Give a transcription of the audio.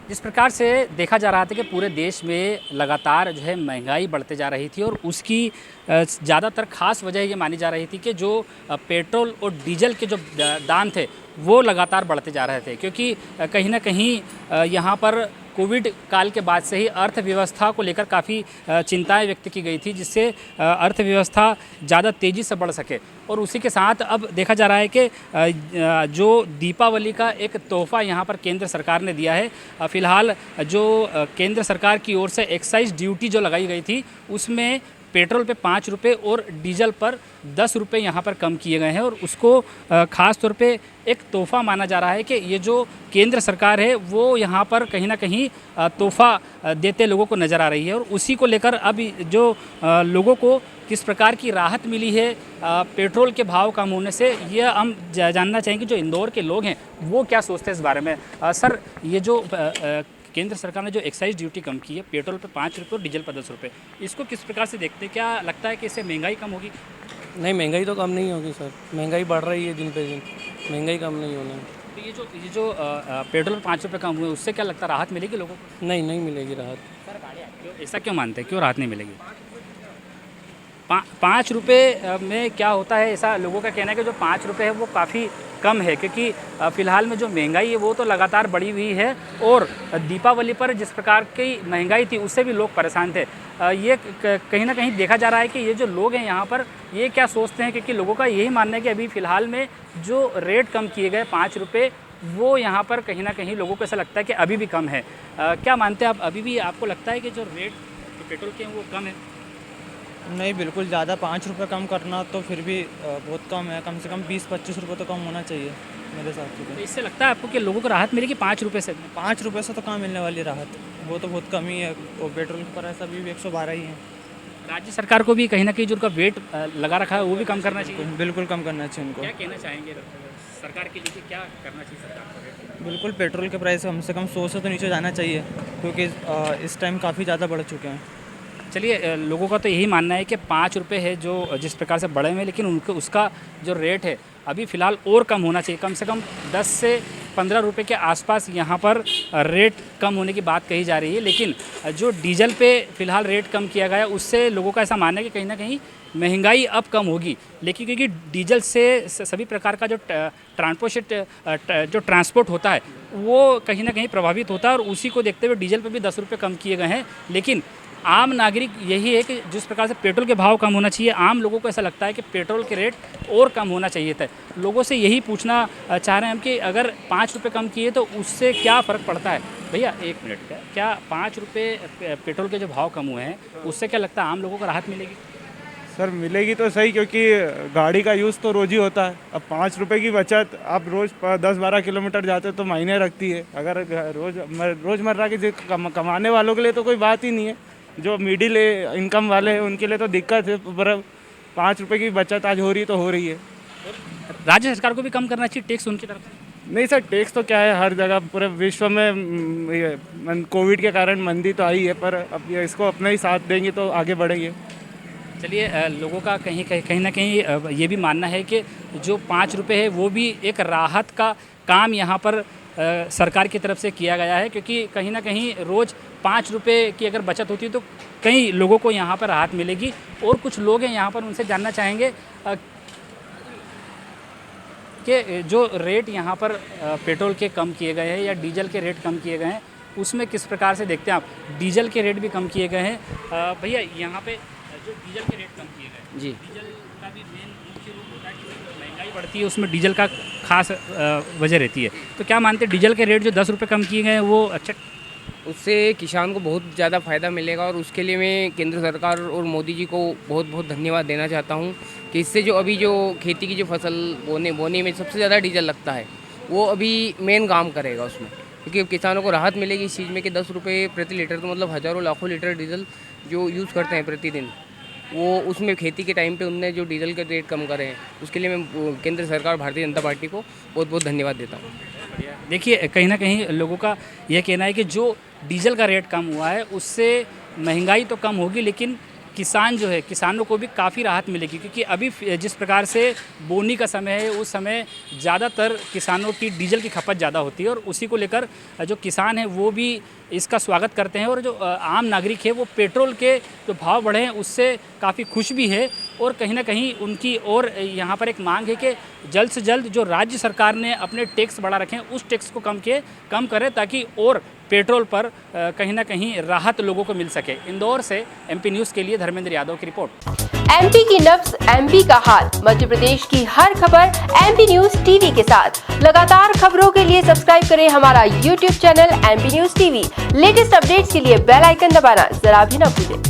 जिस प्रकार से देखा जा रहा था कि पूरे देश में लगातार जो है महंगाई बढ़ते जा रही थी और उसकी ज़्यादातर खास वजह ये मानी जा रही थी कि जो पेट्रोल और डीजल के जो दाम थे वो लगातार बढ़ते जा रहे थे, क्योंकि कहीं ना कहीं यहाँ पर कोविड काल के बाद से ही अर्थव्यवस्था को लेकर काफ़ी चिंताएं व्यक्त की गई थी, जिससे अर्थव्यवस्था ज़्यादा तेज़ी से बढ़ सके। और उसी के साथ अब देखा जा रहा है कि जो दीपावली का एक तोहफ़ा यहाँ पर केंद्र सरकार ने दिया है। फ़िलहाल जो केंद्र सरकार की ओर से एक्साइज ड्यूटी जो लगाई गई थी उसमें पेट्रोल पे 5 रुपये और डीजल पर 10 रुपये यहाँ पर कम किए गए हैं, और उसको ख़ास तौर पे एक तोहफ़ा माना जा रहा है कि ये जो केंद्र सरकार है वो यहाँ पर कहीं ना कहीं तोहफ़ा देते लोगों को नज़र आ रही है। और उसी को लेकर अब जो लोगों को किस प्रकार की राहत मिली है पेट्रोल के भाव कम होने से, यह हम जानना चाहेंगे जो इंदौर के लोग हैं वो क्या सोचते हैं इस बारे में। सर, ये जो केंद्र सरकार ने जो एक्साइज ड्यूटी कम की है, पेट्रोल पे 5 रुपये और डीजल पर 10 रुपये, इसको किस प्रकार से देखते हैं? क्या लगता है कि इससे महंगाई कम होगी? नहीं, महंगाई तो कम नहीं होगी सर। महंगाई बढ़ रही है दिन पे दिन, महंगाई कम नहीं होना है। तो ये जो पेट्रोल पर 5 रुपये कम हुए, उससे क्या लगता है राहत मिलेगी लोगों को? नहीं, नहीं मिलेगी राहत। ऐसा क्यों मानते हैं, क्यों राहत नहीं मिलेगी? 5 रुपये में क्या होता है, ऐसा लोगों का कहना है कि जो 5 रुपये है वो काफ़ी कम है, क्योंकि फ़िलहाल में जो महंगाई है वो तो लगातार बढ़ी हुई है, और दीपावली पर जिस प्रकार की महंगाई थी उससे भी लोग परेशान थे। ये कहीं ना कहीं देखा जा रहा है कि ये जो लोग हैं यहाँ पर ये क्या सोचते हैं, क्योंकि लोगों का यही मानना है कि अभी फ़िलहाल में जो रेट कम किए गए 5 रुपये, वो यहाँ पर कहीं ना कहीं लोगों को ऐसा लगता है कि अभी भी कम है। क्या मानते हैं आप, अभी भी आपको लगता है कि जो रेट जो पेट्रोल के हैं वो कम है? नहीं, बिल्कुल ज़्यादा 5 रुपये कम करना तो फिर भी बहुत कम है। कम से कम 20-25 रुपये तो कम होना चाहिए मेरे हिसाब से। तो इससे लगता है आपको कि लोगों को राहत मिलेगी 5 रुपये से? 5 रुपये से तो कहाँ मिलने वाली राहत, वो तो बहुत कम ही है। और पेट्रोल का प्राइस अभी भी 112 ही है। राज्य सरकार को भी कहीं ना कहीं जो उनका वेट लगा रखा है वो भी कम करना चाहिए। बिल्कुल कम करना चाहिए उनको। क्या कहना चाहेंगे सरकार के लिए कि क्या करना चाहिए सरकार को? बिल्कुल पेट्रोल के प्राइस कम से कम 100 से तो नीचे जाना चाहिए, क्योंकि इस टाइम काफ़ी ज़्यादा बढ़ चुके हैं। चलिए, लोगों का तो यही मानना है कि 5 रुपये है जो जिस प्रकार से बढ़े हुए हैं, लेकिन उनको उसका जो रेट है अभी फ़िलहाल और कम होना चाहिए। कम से कम 10 से 15 रुपये के आसपास यहाँ पर रेट कम होने की बात कही जा रही है। लेकिन जो डीजल पे फ़िलहाल रेट कम किया गया है उससे लोगों का ऐसा मानना है कि कहीं ना कहीं महंगाई अब कम होगी। लेकिन क्योंकि डीजल से सभी प्रकार का जो ट्रांसपोर्ट होता है वो कहीं ना कहीं प्रभावित होता है, और उसी को देखते हुए डीजल पे भी 10 रुपये कम किए गए हैं। लेकिन आम नागरिक यही है कि जिस प्रकार से पेट्रोल के भाव कम होना चाहिए, आम लोगों को ऐसा लगता है कि पेट्रोल के रेट और कम होना चाहिए था। लोगों से यही पूछना चाह रहे हैं हम कि अगर 5 रुपये कम किए तो उससे क्या फ़र्क पड़ता है? भैया 1 मिनट, क्या 5 रुपये पेट्रोल के जो भाव कम हुए हैं उससे क्या लगता है आम लोगों को राहत मिलेगी? सर मिलेगी तो सही, क्योंकि गाड़ी का यूज़ तो रोज़ ही होता है। अब 5 रुपये की बचत आप रोज़ 10-12 किलोमीटर जाते तो मायने रखती है। अगर रोज़मर्रा के कमाने वालों के लिए तो कोई बात ही नहीं है। जो मिडिल इनकम वाले हैं उनके लिए तो दिक्कत है, पर 5 रुपये की बचत आज हो रही तो हो रही है। राज्य सरकार को भी कम करना चाहिए टैक्स उनकी तरफ से? नहीं सर, टैक्स तो क्या है, हर जगह पूरे विश्व में कोविड के कारण मंदी तो आई है, पर अब ये इसको अपना ही साथ देंगे तो आगे बढ़ेंगे। चलिए, लोगों का कहीं ना कहीं ये भी मानना है कि जो 5 रुपये है वो भी एक राहत का काम यहाँ पर सरकार की तरफ से किया गया है, क्योंकि कहीं ना कहीं रोज़ 5 रुपये की अगर बचत होती है तो कई लोगों को यहाँ पर राहत मिलेगी। और कुछ लोग हैं यहाँ पर, उनसे जानना चाहेंगे कि जो रेट यहाँ पर पेट्रोल के कम किए गए हैं या डीजल के रेट कम किए गए हैं उसमें किस प्रकार से देखते हैं आप? डीजल के रेट भी कम किए गए हैं। भैया यहाँ पे जो डीजल के रेट कम किए गए जी, डीजल का भी मेन मुख्य रूप होता है कि महंगाई बढ़ती है उसमें डीजल का खास वजह रहती है। तो क्या मानते हैं डीजल के रेट जो 10 रुपये कम किए गए हैं वो अच्छा? उससे किसान को बहुत ज़्यादा फ़ायदा मिलेगा, और उसके लिए मैं केंद्र सरकार और मोदी जी को बहुत बहुत धन्यवाद देना चाहता हूँ कि इससे जो अभी जो खेती की जो फसल बोने में सबसे ज़्यादा डीजल लगता है वो अभी मेन काम करेगा उसमें, क्योंकि किसानों को राहत मिलेगी इस चीज़ में कि 10 रुपये प्रति लीटर, तो मतलब हज़ारों लाखों लीटर डीजल जो यूज़ करते हैं प्रतिदिन, वो उसमें खेती के टाइम पे उनने जो डीजल के रेट कम करे हैं उसके लिए मैं केंद्र सरकार भारतीय जनता पार्टी को बहुत बहुत धन्यवाद देता हूँ। देखिए, कहीं ना कहीं लोगों का यह कहना है कि जो डीजल का रेट कम हुआ है उससे महंगाई तो कम होगी, लेकिन किसान जो है, किसानों को भी काफ़ी राहत मिलेगी, क्योंकि अभी जिस प्रकार से बोनी का समय है उस समय ज़्यादातर किसानों की डीजल की खपत ज़्यादा होती है और उसी को लेकर जो किसान हैं वो भी इसका स्वागत करते हैं और जो आम नागरिक है वो पेट्रोल के जो भाव बढ़े हैं उससे काफ़ी खुश भी है और कहीं ना कहीं उनकी और यहाँ पर एक मांग है कि जल्द से जल्द जो राज्य सरकार ने अपने टैक्स बढ़ा रखे हैं उस टैक्स को कम करे ताकि और पेट्रोल पर कहीं ना कहीं राहत लोगों को मिल सके। इंदौर से एमपी न्यूज़ के लिए धर्मेंद्र यादव की रिपोर्ट। एमपी की नब्ज, एमपी का हाल, मध्य प्रदेश की हर खबर एमपी न्यूज टीवी के साथ। लगातार खबरों के लिए सब्सक्राइब करें हमारा YouTube channel MP news TV. Latest updates के लिए बेल आइकन दबाना जरा भी न भूलें।